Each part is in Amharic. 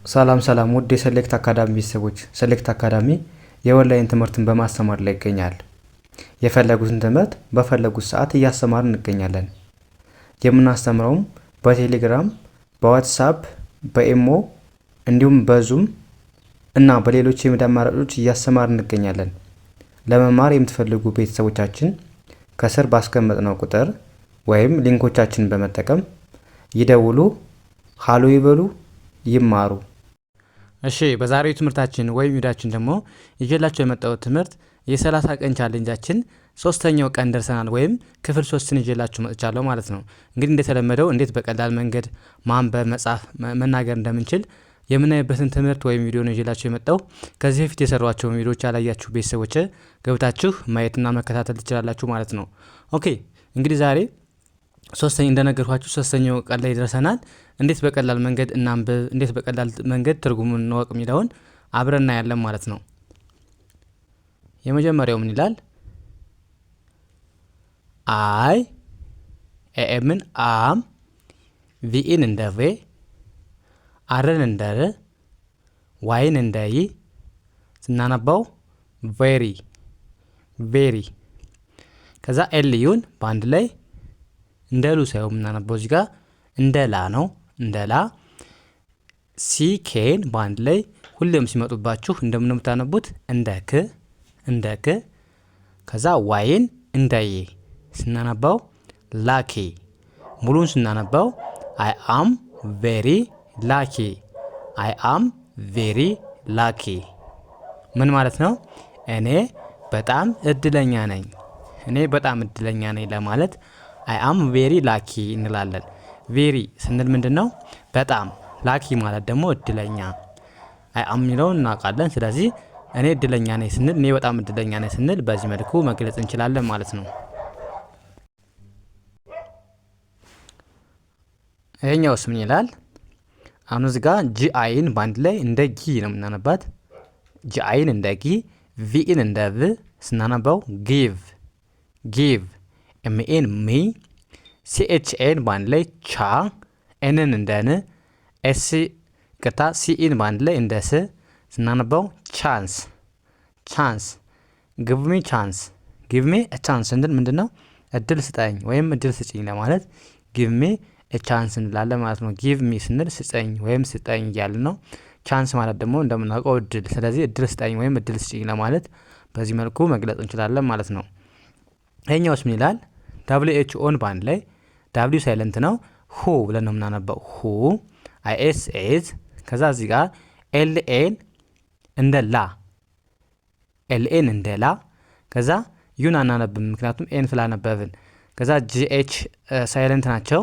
ሰላም ሰላም ውድ የሰሌክት አካዳሚ ቤተሰቦች፣ ሰሌክት አካዳሚ የኦንላይን ትምህርትን በማስተማር ላይ ይገኛል። የፈለጉትን ትምህርት በፈለጉት ሰዓት እያስተማርን እንገኛለን። የምናስተምረውም በቴሌግራም፣ በዋትስአፕ፣ በኢሞ እንዲሁም በዙም እና በሌሎች የሚዲያ አማራጮች እያስተማርን እንገኛለን። ለመማር የምትፈልጉ ቤተሰቦቻችን ከስር ባስቀመጥነው ቁጥር ወይም ሊንኮቻችንን በመጠቀም ይደውሉ፣ ሃሎ ይበሉ፣ ይማሩ። እሺ በዛሬው ትምህርታችን ወይም ቪዲዮአችን ደግሞ ይዤላችሁ የመጣው ትምህርት የ30 ቀን ቻሌንጃችን ሶስተኛው ቀን ደርሰናል ወይም ክፍል 3ን ይዤላችሁ መጥቻለሁ ማለት ነው። እንግዲህ እንደተለመደው እንዴት በቀላል መንገድ ማንበብ፣ መጻፍ፣ መናገር እንደምንችል የምናይበትን ትምህርት ወይም ቪዲዮ ነው ይዤላችሁ የመጣው። ከዚህ በፊት የሰሯቸው ቪዲዮዎች ያላያችሁ ቤተሰቦች ገብታችሁ ማየትና መከታተል ትችላላችሁ ማለት ነው። ኦኬ እንግዲህ ዛሬ እንደነገርኳችሁ ሶስተኛው ቀን ላይ ደርሰናል። እንዴት በቀላል መንገድ እናንብብ፣ እንዴት በቀላል መንገድ ትርጉሙን እንወቅ የሚለውን አብረን እናያለን ማለት ነው። የመጀመሪያው ምን ይላል? አይ ኤምን አም፣ ቪኢን እንደ ቬ፣ አርን እንደ ር፣ ዋይን እንደ ይ ስናነባው ቬሪ ቬሪ። ከዛ ኤልዩን በአንድ ላይ እንደ ሉ ሳይሆን የምናነበው እዚህ ጋር እንደ ላ ነው፣ እንደ ላ። ሲኬን በአንድ ላይ ሁሌም ሲመጡባችሁ እንደምን የምታነቡት እንደ ክ፣ እንደ ክ። ከዛ ዋይን እንደ ዬ ስናነባው ላኪ። ሙሉን ስናነባው አይ አም ቬሪ ላኪ፣ አይ አም ቬሪ ላኪ። ምን ማለት ነው? እኔ በጣም እድለኛ ነኝ፣ እኔ በጣም እድለኛ ነኝ ለማለት አይ አም ቬሪ ላኪ እንላለን። ቬሪ ስንል ምንድን ነው? በጣም። ላኪ ማለት ደግሞ እድለኛ። አይ አም የሚለውን እናውቃለን። ስለዚህ እኔ እድለኛ ነኝ ስንል፣ እኔ በጣም እድለኛ ነኝ ስንል በዚህ መልኩ መግለጽ እንችላለን ማለት ነው። ይሄኛውስ ምን ይላል? አሁን እዚህ ጋር ጂ አይን በአንድ ላይ እንደ ጊ ነው የምናነባት። ጂ አይን እንደ ጊ፣ ቪኢን እንደ ቭ ስናነባው ጊቭ ጊቭ። ኤምኤን ሚ፣ ሲኤችኤን በአንድ ላይ ቻ፣ ኤንን እንደ ን፣ ኤስ ቅታ ሲኢን በአንድ ላይ እንደ ስ ስናነባው ቻንስ ቻንስ። ጊቭሚ ቻንስ፣ ጊቭሜ ቻንስ ስንል ምንድን ነው? እድል ስጠኝ ወይም እድል ስጭኝ ለማለት ጊቭሜ ቻንስ እንላለን ማለት ነው። ጊቭ ሚ ስንል ስጠኝ ወይም ስጠኝ እያልን ነው። ቻንስ ማለት ደግሞ እንደምናውቀው እድል። ስለዚህ እድል ስጠኝ ወይም እድል ስጭኝ ለማለት በዚህ መልኩ መግለጽ እንችላለን ማለት ነው። ይሄኛውስ ምን ይላል? ዳብሊው ኤች ኦን በአንድ ላይ ዳብሊው ሳይለንት ነው፣ ሁ ብለን ነው የምናነበው። ሁ አይኤስ ኤዝ። ከዛ እዚህ ጋር ኤልኤን እንደ ላ፣ ኤልኤን እንደ ላ። ከዛ ዩን አናነብም ምክንያቱም ኤን ስላነበብን። ከዛ ጂኤች ሳይለንት ናቸው።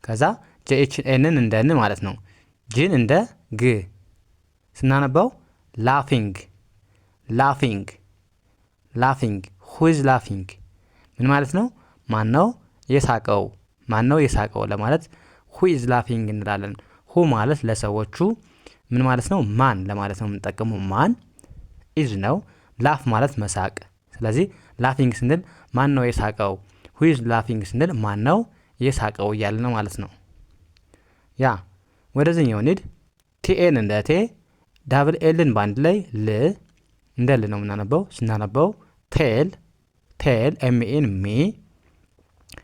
ከዛ ጂኤች ኤንን እንደ ን ማለት ነው። ጂን እንደ ግ ስናነባው ላፊንግ ላፊንግ ላፊንግ። ሁዝ ላፊንግ ምን ማለት ነው? ማን ነው የሳቀው? ማን ነው የሳቀው ለማለት ሁዝ ላፊንግ እንላለን። ሁ ማለት ለሰዎቹ ምን ማለት ነው? ማን ለማለት ነው የምንጠቀመው። ማን ኢዝ ነው። ላፍ ማለት መሳቅ። ስለዚህ ላፊንግ ስንል ማን ነው የሳቀው፣ ሁዝ ላፊንግ ስንል ማን ነው የሳቀው እያለ ነው ማለት ነው። ያ ወደዚህኛው እንሂድ። ቲኤን እንደ ቴ፣ ዳብል ኤልን በአንድ ላይ ል፣ እንደ ል ነው የምናነበው። ስናነበው ቴል ቴል፣ ኤምኤን ሚ፣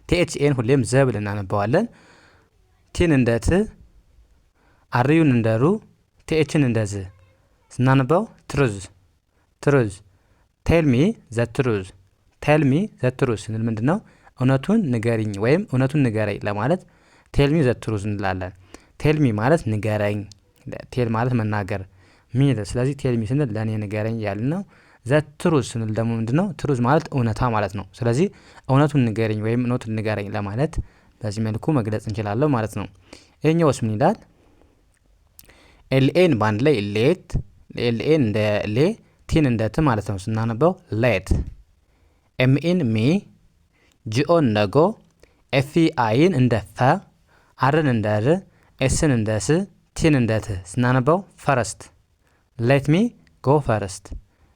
ቲኤችኤን ሁሌም ዘ ብለን እናነበዋለን። ቲን እንደ ት፣ አርዩን እንደ ሩ፣ ቲኤችን እንደ ዝ ስናነበው ትሩዝ ትሩዝ። ቴልሚ ዘ ትሩዝ፣ ቴልሚ ዘ ትሩዝ ስንል ምንድን ነው? እውነቱን ንገሪኝ ወይም እውነቱን ንገረኝ ለማለት ቴልሚ ዘ ትሩዝ እንላለን። ቴልሚ ማለት ንገረኝ፣ ቴል ማለት መናገር ሚል። ስለዚህ ቴልሚ ስንል ለእኔ ንገረኝ ያልን ነው። ዘ ትሩዝ ስንል ደግሞ ምንድን ነው? ትሩዝ ማለት እውነታ ማለት ነው። ስለዚህ እውነቱን ንገረኝ ወይም እውነቱን ንገረኝ ለማለት በዚህ መልኩ መግለጽ እንችላለን ማለት ነው። ይህኛውስ ምን ይላል? ኤልኤን በአንድ ላይ ሌት፣ ኤልኤን እንደ ሌ፣ ቲን እንደ ት ማለት ነው ስናነበው ሌት። ኤምኤን ሚ፣ ጂኦን እንደ ጎ፣ ኤፍ አይን እንደ ፈ፣ አርን እንደ ር፣ ኤስን እንደ ስ፣ ቲን እንደ ት ስናነበው ፈረስት። ሌት ሚ ጎ ፈረስት፣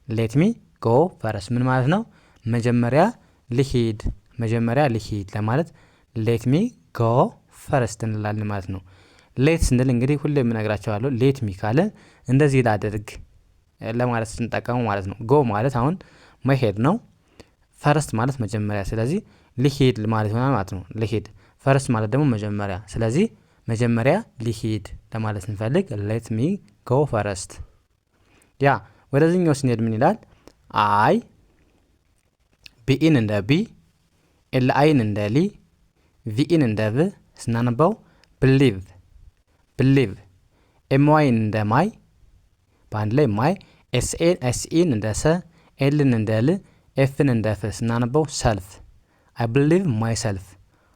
ሌት ሚ ጎ ፈረስት ምን ማለት ነው? መጀመሪያ ልሂድ፣ መጀመሪያ ልሂድ ለማለት ሌት ሚ ጎ ፈረስት እንላለን ማለት ነው። ሌት ስንል እንግዲህ ሁሌ የምነግራቸዋለሁ ሌት ሚ ካለ እንደዚህ ላድርግ ለማለት ስንጠቀሙ ማለት ነው። ጎ ማለት አሁን መሄድ ነው። ፈርስት ማለት መጀመሪያ፣ ስለዚህ ሊሄድ ማለት ይሆናል ማለት ነው። ሊሄድ ፈርስት ማለት ደግሞ መጀመሪያ፣ ስለዚህ መጀመሪያ ሊሄድ ለማለት ስንፈልግ ሌት ሚ ጎ ፈርስት። ያ ወደዚህኛው ስንሄድ ምን ይላል? አይ ቢኢን እንደ ቢ፣ ኤል አይን እንደ ሊ፣ ቪኢን እንደ ቭ ስናነባው ብሊቭ ብሊቭ፣ ኤምዋይን እንደ ማይ በአንድ ላይ ማይ፣ ኤስኢን እንደ ሰ፣ ኤልን እንደ ል፣ ኤፍን እንደ ፍ ስናነባው ሰልፍ። አይ ብሊቭ ማይ ሰልፍ።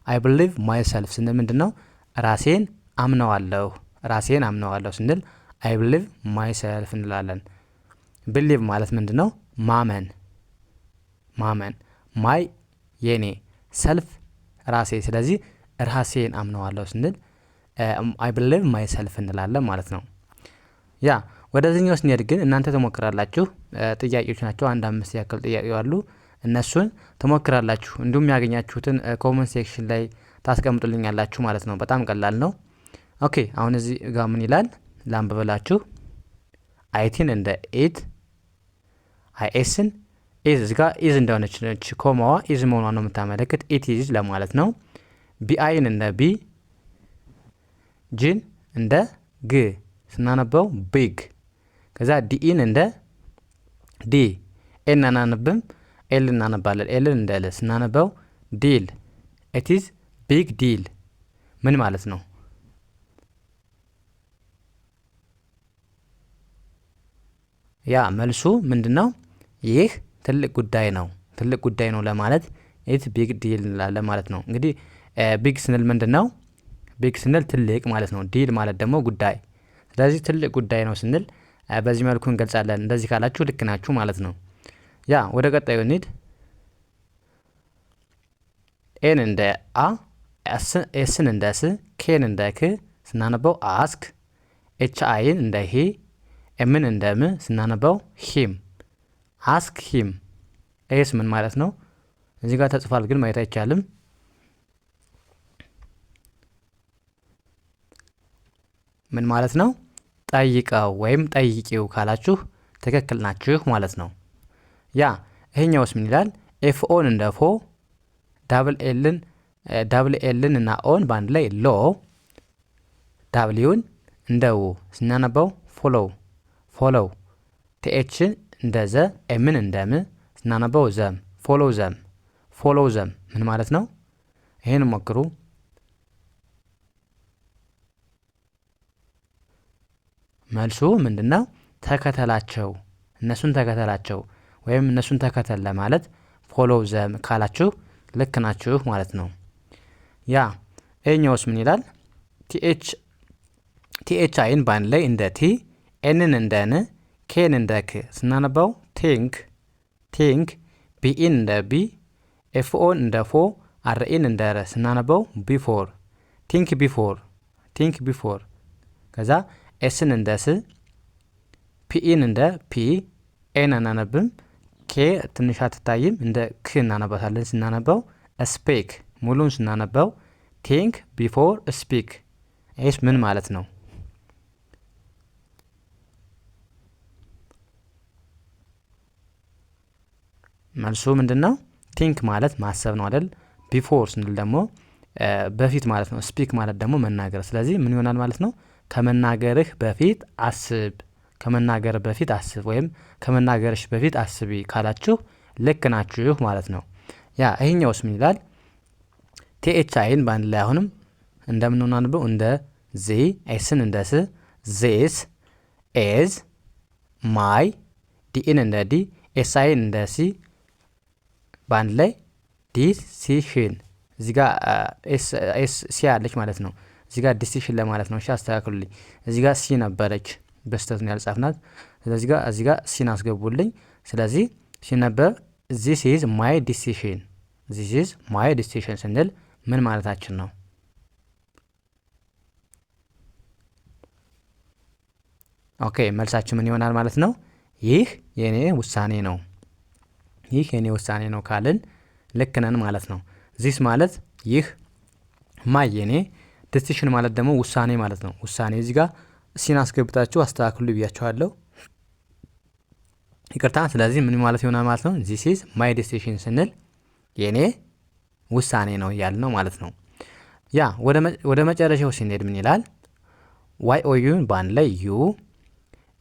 አይ ብሊቭ ማይ ሰልፍ ስንል ምንድን ነው? ራሴን አምነዋለሁ። ራሴን አምነዋለሁ ስንል አይ ብሊቭ ማይ ሰልፍ እንላለን። ብሊቭ ማለት ምንድን ነው? ማመን ማመን። ማይ የኔ፣ ሰልፍ ራሴ፣ ስለዚህ ራሴን አምነዋለሁ ስንል አይ ብሊቭ ማይ ሰልፍ እንላለን ማለት ነው። ያ ወደዚህኛው ስንሄድ ግን እናንተ ትሞክራላችሁ። ጥያቄዎች ናቸው፣ 1-5 ያክል ጥያቄ አሉ። እነሱን ትሞክራላችሁ። እንዲሁም ያገኛችሁትን ኮመንት ሴክሽን ላይ ታስቀምጡልኛላችሁ ማለት ነው። በጣም ቀላል ነው። ኦኬ አሁን እዚህ ጋር ምን ይላል ላንብበላችሁ። አይቲን እንደ ኢት፣ አይኤስን ኢዝ፣ እዚህ ጋር ኢዝ እንደሆነች ነች፣ ኮማዋ ኢዝ መሆኗ ነው የምታመለክት። ኢት ኢዝ ለማለት ነው። ቢአይን እንደ ቢ፣ ጂን እንደ ግ ስናነበው ቢግ። ከዛ ዲኢን እንደ ዲ፣ ኤን አናነብም፣ ኤል እናነባለን። ኤልን እንደ ል ስናነበው ዲል። ኢትዝ ቢግ ዲል ምን ማለት ነው? ያ መልሱ ምንድነው? ይህ ትልቅ ጉዳይ ነው። ትልቅ ጉዳይ ነው ለማለት ኢት ቢግ ዲል እንላለን ማለት ነው። እንግዲህ ቢግ ስንል ምንድነው? ቢግ ስንል ትልቅ ማለት ነው። ዲል ማለት ደግሞ ጉዳይ። ስለዚህ ትልቅ ጉዳይ ነው ስንል በዚህ መልኩ እንገልጻለን። እንደዚህ ካላችሁ ልክ ናችሁ ማለት ነው። ያ ወደ ቀጣዩ እንሂድ። ኤን እንደ አ፣ ኤስን እንደ ስ፣ ኬን እንደ ክ ስናነበው አስክ፣ ኤች አይን እንደ ሂ፣ ኤምን እንደ ም ስናነበው ሂም። አስክ ሂም። ኤስ ምን ማለት ነው? እዚህ ጋር ተጽፏል ግን ማየት አይቻልም። ምን ማለት ነው? ጠይቀው ወይም ጠይቂው ካላችሁ ትክክል ናችሁ ማለት ነው። ያ ይሄኛውስ ምን ይላል? ኤፍ ኦን እንደ ፎ፣ ዳብል ኤልን እና ኦን በአንድ ላይ ሎ፣ ዳብሊውን እንደ ው ስናነበው ፎሎው ፎሎው፣ ቲኤችን እንደ ዘ፣ ኤምን እንደ ም ስናነበው ዘም፣ ፎሎው ዘም ፎሎው ዘም ምን ማለት ነው? ይሄን ሞክሩ። መልሱ ምንድነው? ተከተላቸው፣ እነሱን ተከተላቸው ወይም እነሱን ተከተል ለማለት ፎሎው ዘም ካላችሁ ልክ ናችሁ ማለት ነው። ያ ይሄኛውስ ምን ይላል? ቲኤች አይን በአንድ ላይ እንደ ቲ፣ ኤንን እንደ ን፣ ኬን እንደ ክ ስናነባው ቲንክ ቲንክ፣ ቢኢን እንደ ቢ፣ ኤፍኦን እንደ ፎ፣ አርኢን እንደ ረ ስናነበው ቢፎር ቲንክ ቢፎር ቲንክ ቢፎር። ከዛ ኤስን እንደ ስ፣ ፒኢን እንደ ፒ፣ ኤን አናነብም፣ ኬ ትንሽ አትታይም፣ እንደ ክ እናነባታለን ስናነበው ስፔክ። ሙሉን ስናነበው ቲንክ ቢፎር ስፒክ። ይህስ ምን ማለት ነው? መልሱ ምንድን ነው? ቲንክ ማለት ማሰብ ነው አይደል? ቢፎር ስንል ደግሞ በፊት ማለት ነው። ስፒክ ማለት ደግሞ መናገር። ስለዚህ ምን ይሆናል ማለት ነው? ከመናገርህ በፊት አስብ፣ ከመናገር በፊት አስብ ወይም ከመናገርሽ በፊት አስቢ ካላችሁ ልክ ናችሁ ማለት ነው። ያ ይሄኛውስ ምን ይላል? ቲኤች አይን በአንድ ላይ አሁንም እንደምንሆናንበው እንደ ዚ፣ ኤስን እንደ ስ፣ ዜስ፣ ኤዝ፣ ማይ፣ ዲኢን እንደ ዲ፣ ኤስአይን እንደ ሲ በአንድ ላይ ዲሲሽን። እዚህ ጋር ሲ አለች ማለት ነው። እዚህ ጋር ዲሲሽን ለማለት ነው። እሺ አስተካክሉልኝ። እዚህ ጋር ሲ ነበረች በስተት ነው ያልጻፍናት። ስለዚህ ጋር እዚህ ጋር ሲን አስገቡልኝ። ስለዚህ ሲነበብ ዚስ ኢዝ ማይ ዲሲሽን፣ ዚስ ኢዝ ማይ ዲሲሽን ስንል ምን ማለታችን ነው? ኦኬ መልሳችን ምን ይሆናል ማለት ነው? ይህ የኔ ውሳኔ ነው። ይህ የኔ ውሳኔ ነው ካልን ልክ ነን ማለት ነው። ዚስ ማለት ይህ፣ ማይ የኔ፣ ዲሲሽን ማለት ደግሞ ውሳኔ ማለት ነው። ውሳኔ እዚህ ጋር ሲን አስገብታችሁ አስተካክሉ ብያችኋለሁ። ይቅርታ። ስለዚህ ምን ማለት ይሆናል ማለት ነው? ዚስ ኢዝ ማይ ዲሲሽን ስንል የኔ ውሳኔ ነው እያልን ነው ማለት ነው። ያ ወደ መጨረሻው ስንሄድ ምን ይላል? ዋይ ኦ ዩን በአንድ ላይ ዩ፣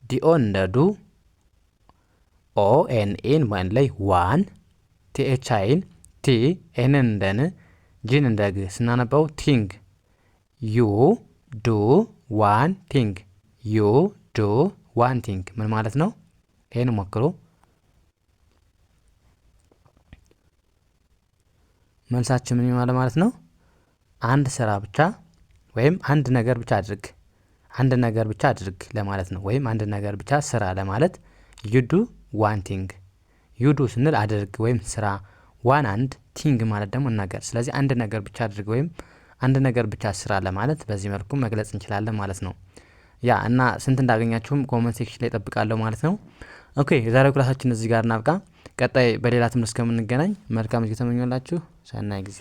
ዲኦ እንደ ዱ፣ ኦ ኤን ኤን በአንድ ላይ ዋን፣ ቲኤች አይን ቲ፣ ኤንን እንደ ን፣ ጂን እንደ ግ ስናነባው ቲንግ፣ ዩ ዱ ዋን ቲንግ፣ ዩ ዱ ዋን ቲንግ ምን ማለት ነው? ይህን ሞክሩ። መልሳችን ምን ይሆናል ማለት ነው? አንድ ስራ ብቻ ወይም አንድ ነገር ብቻ አድርግ፣ አንድ ነገር ብቻ አድርግ ለማለት ነው። ወይም አንድ ነገር ብቻ ስራ ለማለት ዩዱ ዋን ቲንግ። ዩዱ ስንል አድርግ ወይም ስራ፣ ዋን አንድ፣ ቲንግ ማለት ደግሞ ነገር። ስለዚህ አንድ ነገር ብቻ አድርግ ወይም አንድ ነገር ብቻ ስራ ለማለት በዚህ መልኩ መግለጽ እንችላለን ማለት ነው። ያ እና ስንት እንዳገኛችሁም ኮመንት ሴክሽን ላይ ጠብቃለሁ ማለት ነው። ኦኬ የዛሬው ክላሳችን እዚህ ጋር እናብቃ። ቀጣይ በሌላ ትምህርት እስከምንገናኝ መልካም ጊዜ ተመኘላችሁ። ሰናይ ጊዜ